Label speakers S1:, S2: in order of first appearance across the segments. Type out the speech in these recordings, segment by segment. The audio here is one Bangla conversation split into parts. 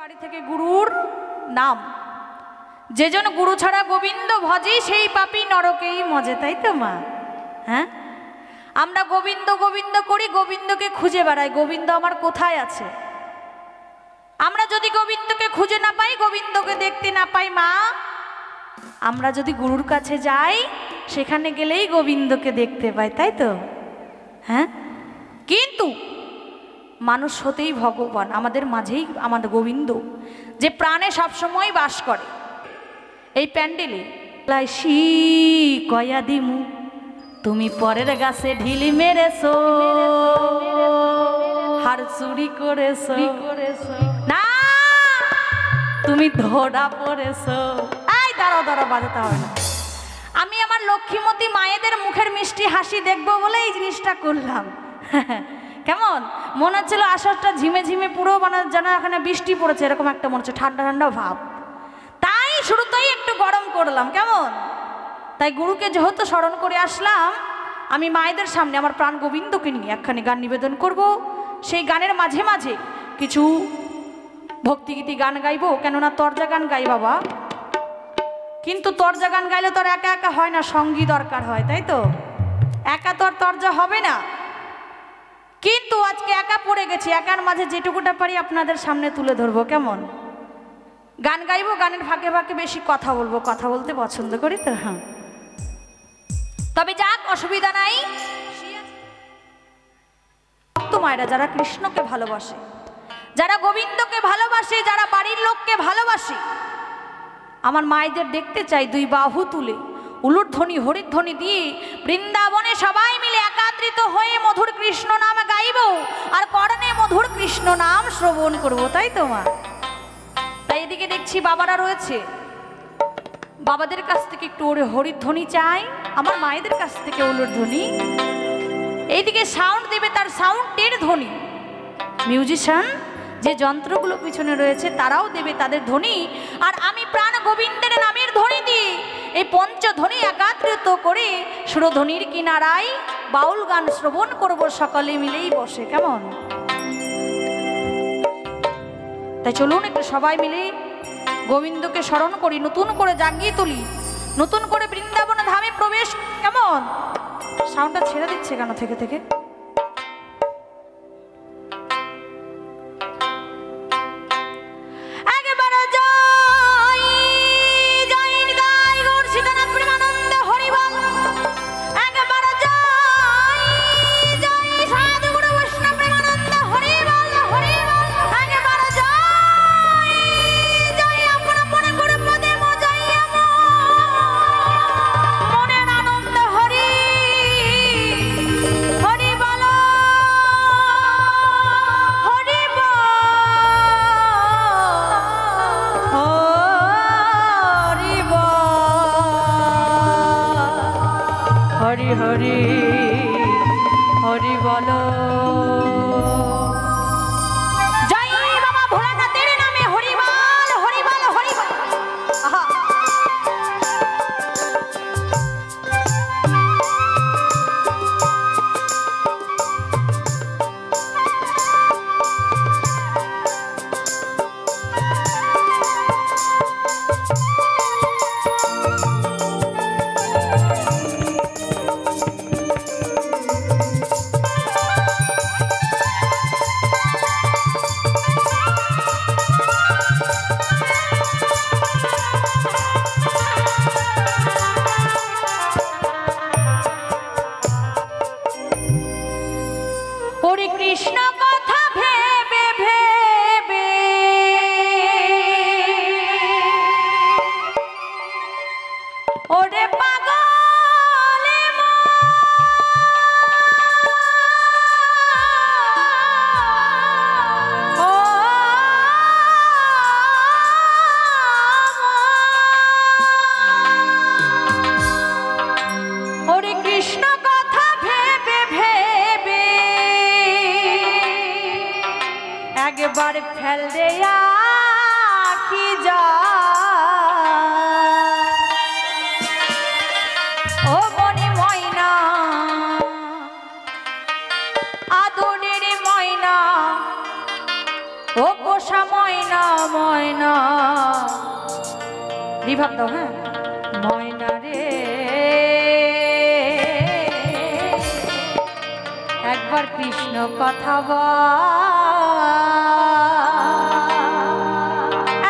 S1: বাড়ি থেকে গুরুর নাম, যেজন গুরু ছাড়া গোবিন্দ ভজে সেই পাপী নরকেই মজে, তাই তো মা? হ্যাঁ, আমরা গোবিন্দ গোবিন্দ করি, গোবিন্দকে খুঁজে বেড়াই, গোবিন্দ আমার কোথায় আছে? আমরা যদি গোবিন্দকে খুঁজে না পাই, গোবিন্দকে দেখতে না পাই মা, আমরা যদি গুরুর কাছে যাই সেখানে গেলেই গোবিন্দকে দেখতে পাই, তাই তো? হ্যাঁ, কিন্তু মানুষ হতেই ভগবান, আমাদের মাঝেই আমাদের গোবিন্দ যে প্রাণে সবসময় বাস করে। এই প্যান্ডেলে শি কয়া দিমু তুমি পরের গাছে ঢিলি মেরেছো, হার চুরি করেছো না, তুমি ধরা পড়েছো। এই দাঁড়াও দাঁড়াও, বাজাতে হবে না। আমি আমার লক্ষ্মীমতী মায়েদের মুখের মিষ্টি হাসি দেখবো বলে এই জিনিসটা করলাম। কেমন মনে হচ্ছিল আষাঢ়টা ঝিমে ঝিমে পুরো মানে যেন এখানে বৃষ্টি পড়েছে, এরকম একটা মনে হচ্ছে, ঠান্ডা ঠান্ডা ভাব। তাই শুরুতেই একটু গরম করলাম, কেমন? তাই গুরুকে যেহেতু স্মরণ করে আসলাম, আমি মায়েদের সামনে আমার প্রাণ গোবিন্দকে নিয়ে একখানি গান নিবেদন করব। সেই গানের মাঝে মাঝে কিছু ভক্তিগীতি গান গাইবো, কেননা তরজা গান গাই বাবা, কিন্তু তরজা গান গাইলে তো আর একা একা হয় না, সঙ্গী দরকার হয়, তাই তো? একা তো আর তরজা হবে না, কিন্তু আজকে একা পড়ে গেছি, একার মাঝে যেটুকুটা পারি আপনাদের সামনে তুলে ধরবো, কেমন? গান গাইবো, গানের ফাঁকে ফাঁকে বেশি কথা বলবো, কথা বলতে পছন্দ করি তো। হ্যাঁ, তবে যাক, অসুবিধা নাই। ভক্ত মায়েরা যারা কৃষ্ণকে ভালোবাসে, যারা গোবিন্দকে ভালোবাসে, যারা বাড়ির লোককে ভালোবাসে, আমার মায়েদের দেখতে চাই দুই বাহু তুলে উলুধ্বনি হরিধ্বনি দিয়ে বৃন্দাবনে সবাই মিলে একাত্রিত হয়ে মধুর কৃষ্ণ নাম গাইব আর কর্ণে মধুর কৃষ্ণ নাম শ্রবণ করব, তাই তো মা? তাই এদিকে দেখছি বাবারা রয়েছে, বাবাদের কাছ থেকে একটু হরিধ্বনি চাই, আমার মায়েদের কাছ থেকে উলুধ্বনি। এইদিকে সাউন্ড দেবে, তার সাউন্ডের ধ্বনি, মিউজিশিয়ান যে যন্ত্রগুলো পিছনে রয়েছে তারাও দেবে তাদের ধ্বনি, আর আমি প্রাণ গোবিন্দের নামের ধ্বনি দিই। এই পঞ্চধ্বনি একাত্রিত করে সুরধ্বনির কিনারায় বাউল গান শ্রবণ করব, সকলে মিলেই বসে, কেমন? তাই চলুন একটু সবাই মিলে গোবিন্দকে স্মরণ করি, নতুন করে জাগিয়ে তুলি, নতুন করে বৃন্দাবন ধামে প্রবেশ। কেমন সাউন্ডটা ছেড়ে দিচ্ছে কেন থেকে থেকে? হরি হরি হরি বলো, জয় বাবা ভোলানাথের নামে হরি বল, হরি বল, হরি বল। কৃষ্ণ কথা ভেবে ভেবে ওরে পাগলে ওরে কৃষ্ণ কথা ভেবে ভেবে একবার ফেল দে আখি যা, ও মনি ময়না আদরের ময়না, ও পোষা ময়না রিভাব দাও। হ্যাঁ, ময়না রে একবার কৃষ্ণ কথা বল,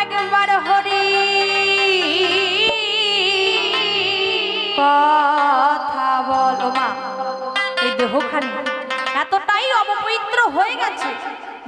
S1: একবার হরি কথা বল। ও মা, এই দেহখানি এতটাই অপবিত্র হয়ে গেছে,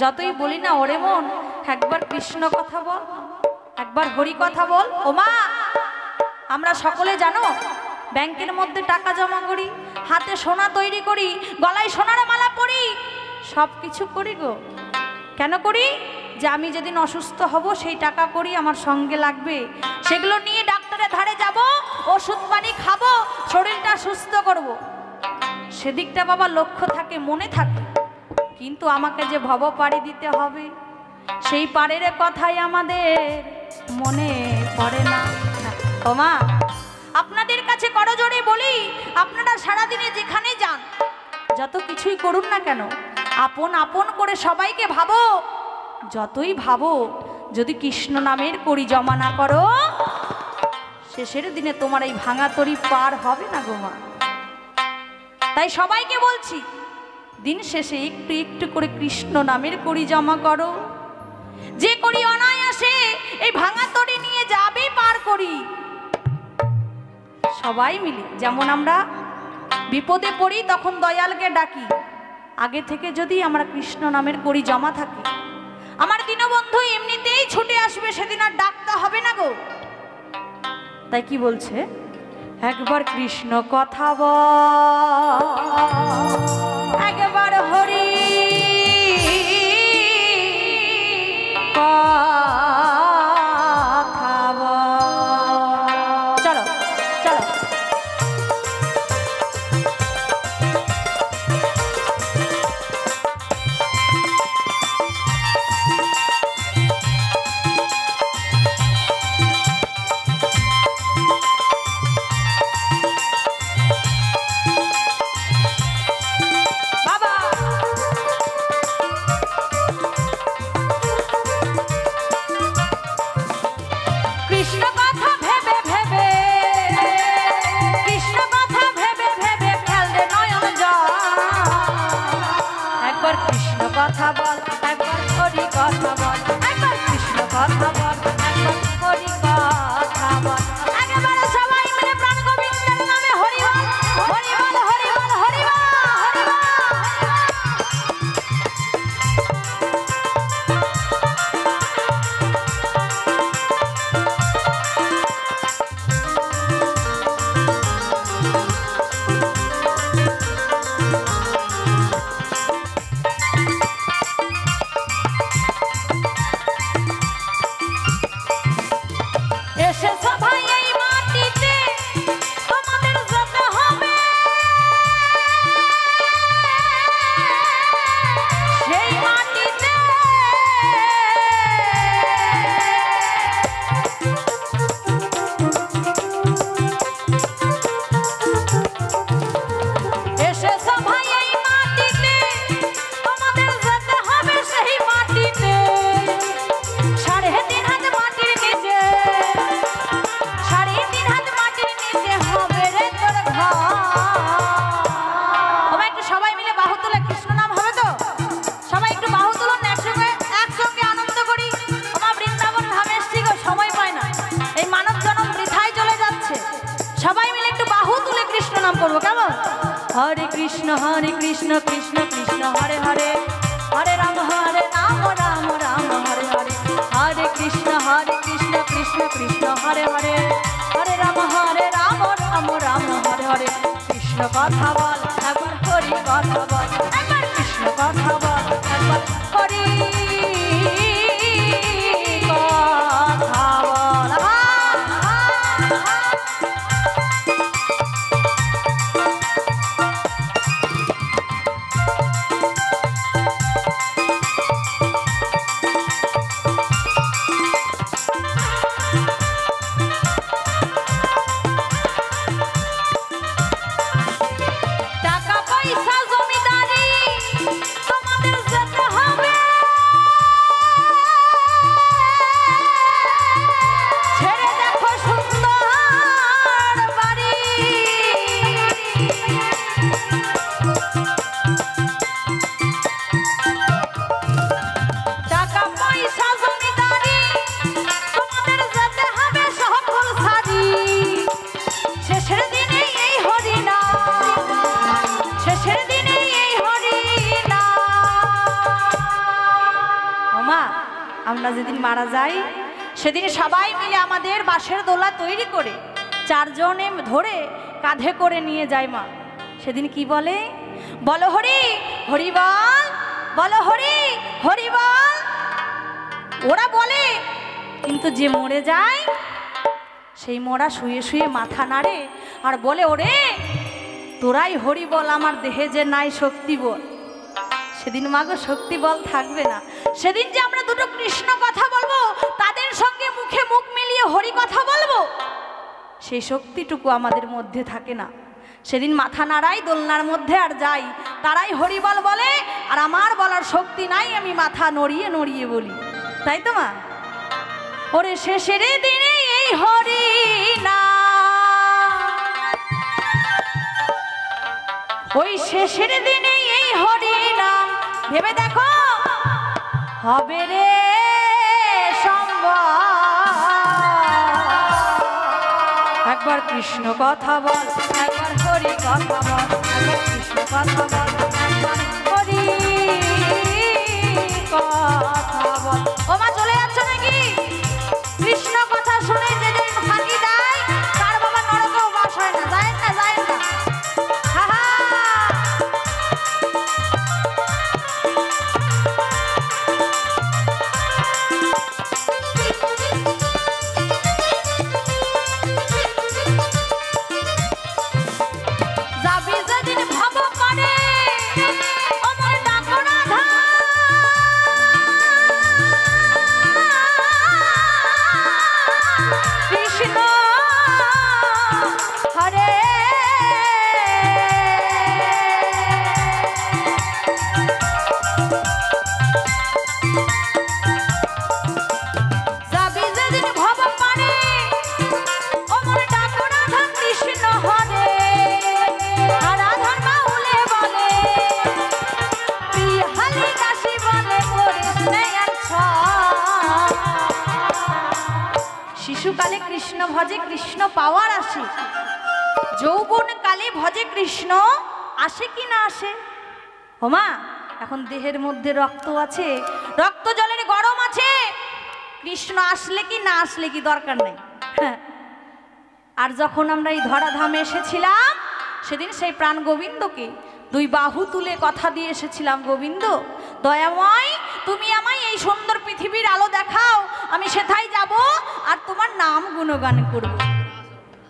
S1: যতই বলি না ওরে মন একবার কৃষ্ণ কথা বল, একবার হরি কথা বল। ও মা, আমরা সকলে জানো ব্যাংকের মধ্যে টাকা জমা করি, হাতে সোনা তৈরি করি, গলায় সোনার মালা পরি, সব কিছু করি গো। কেন করি? যে আমি যেদিন অসুস্থ হব সেই টাকা করি আমার সঙ্গে লাগবে, সেগুলো নিয়ে ডাক্তারের ধারে যাব, ওষুধ পানি খাবো, শরীরটা সুস্থ করব। সেদিকটা বাবা লক্ষ্য থাকে, মনে থাকে, কিন্তু আমাকে যে ভব পাড়ি দিতে হবে সেই পাড়ের কথাই আমাদের মনে পড়ে না। ও মা, আপনাদের কাছে করজোড়ে বলি, আপনারা সারাদিনে যেখানে যান, যত কিছুই করুন না কেন, আপন আপন করে সবাইকে ভাবো। যতই ভাবো, যদি কৃষ্ণ নামের করি জমা না করো, শেষের দিনে তোমার এই ভাঙা তরি পার হবে না গো মা। তাই সবাইকে বলছি, দিন শেষে একটু একটু করে কৃষ্ণ নামের করি জমা করো। যে করি অনায়াসে এই ভাঙা তরি নিয়ে যাবে পার করি। সবাই মিলে যেমন আমরা বিপদে পড়ি তখন দয়ালকে ডাকি, আগে থেকে যদি আমরা কৃষ্ণ নামের করি জমা থাকে, আমার দীনবন্ধু এমনিতেই ছুটে আসবে, সেদিন আর ডাকতে হবে না গো। তাই কি বলছে, একবার কৃষ্ণ কথা বল, একবার হরি কথা বল। চলো চলো, কথা বল, একবার হরি কথা বল, একবার কৃষ্ণ কথা বল, একবার হরি কথা বল। একেবারে সবাই মিলে প্রাণ গোবিন্দের নামে হরি বল, হরি বল, হরি বল, হরি বল, হরি বল। हरे कृष्ण कृष्ण कृष्ण हरे हरे, हरे राम राम राम हरे हरे। हरे कृष्ण कृष्ण कृष्ण हरे हरे, हरे राम राम राम हरे हरे। कृष्ण कथा बोल, एकबार हरि कथा बोल, एकबार कृष्ण कथा बोल, एकबार हरि कथा बोल। টাকা পয়সা জমিদারি তোমাদের আমরা যেদিন মারা যাই সেদিন সবাই মিলে আমাদের বাঁশের দোলা তৈরি করে চারজনে ধরে কাঁধে করে নিয়ে যায় মা। সেদিন কি বলে? বলো হরি হরি বল, বলো হরি হরি বল। ওরা বলে, কিন্তু যে মরে যায় সেই মরা শুয়ে শুয়ে মাথা নাড়ে আর বলে, ওরে তোরাই হরি বল, আমার দেহে যে নাই শক্তি বল। সেদিন মাগো শক্তি বল থাকবে না। সেদিন যে আমরা দুটো কৃষ্ণ কথা বলবো, তাদের সঙ্গে মুখে মুখ মিলিয়ে হরি কথা বলবো, সেই শক্তিটুকু আমাদের মধ্যে থাকে না। সেদিন মাথা নাড়াই দোলনার মধ্যে আর যাই, তারাই হরিবল বলে আর আমার বলার শক্তি নাই, আমি মাথা নড়িয়ে নড়িয়ে বলি, তাই তো মা? ওরে শেষের দিনে এই হরি না, ওই শেষের দিনে এই হরি নাম ভেবে দেখো হবে রে সম্ভব। একবার কৃষ্ণ কথা বল, একবার হরি কথা বল, একবার কৃষ্ণ কথা বল, একবার হরি কথা বল। ও মা চলে যাচ্ছ নাকি? কৃষ্ণ কথা শুনে যে যে ফাঁকি দেয় তার বাবা নরকেও বাস হয় না, যায় না, যায় না। শিশুকালে কৃষ্ণ ভজে কৃষ্ণ পাওয়ার আসে, যৌবন কালে ভজে কৃষ্ণ আসে কি না আসে? ওমা এখন দেহের মধ্যে রক্ত আছে, রক্ত জলের গরম আছে, কৃষ্ণ আসলে কি না আসলে কি দরকার নেই। আর যখন আমরা এই ধরাধামে এসেছিলাম সেদিন সেই প্রাণ গোবিন্দকে দুই বাহু তুলে কথা দিয়ে এসেছিলাম, গোবিন্দ দয়াময় তুমি আমায় এই সুন্দর পৃথিবীর আলো দেখাও, আমি সেথায় যাব আর তোমার নাম গুণগান করব।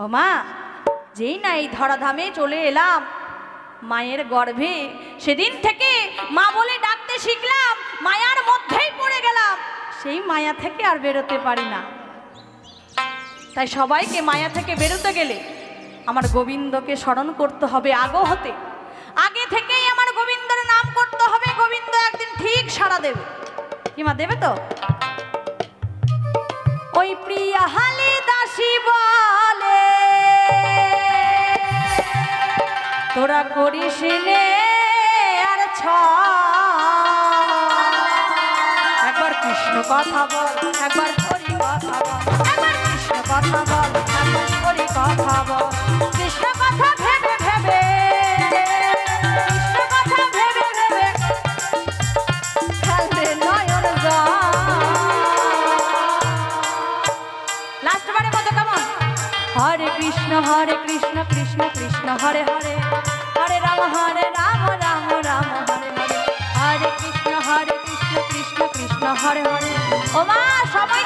S1: ও মা, যেই না এই ধরাধামে চলে এলাম মায়ের গর্ভে, সেদিন থেকে মা বলে ডাকতে শিখলাম, মায়ার মধ্যেই পড়ে গেলাম, সেই মায়া থেকে আর বেরোতে পারি না। তাই সবাইকে মায়া থেকে বেরোতে গেলে আমার গোবিন্দকে স্মরণ করতে হবে, আগো হতে আগে থেকেই আমার গোবিন্দের নাম করতে হবে। গোবিন্দ একদিন ঠিক সাড়া দেবে, কি মা দেবে তো? ওই প্রিয়া হালি দাসী বলে তোরা করিস নে আর একবার কৃষ্ণ কথা বল, একবার হরি কথা বল, একবার কৃষ্ণ কথা বল, একবার হরি কথা বল। কৃষ্ণ কথা ভেবে ভেবে, কৃষ্ণ কথা ভেবে ভেবে খেলবে নয়ন জল। লাস্ট বারের মতো কেমন? হরে কৃষ্ণ কৃষ্ণ কৃষ্ণ হরে হরে, হরে রাম রাম রাম হরে হরে, হরে কৃষ্ণ কৃষ্ণ কৃষ্ণ হরে হরে। ও মা সময়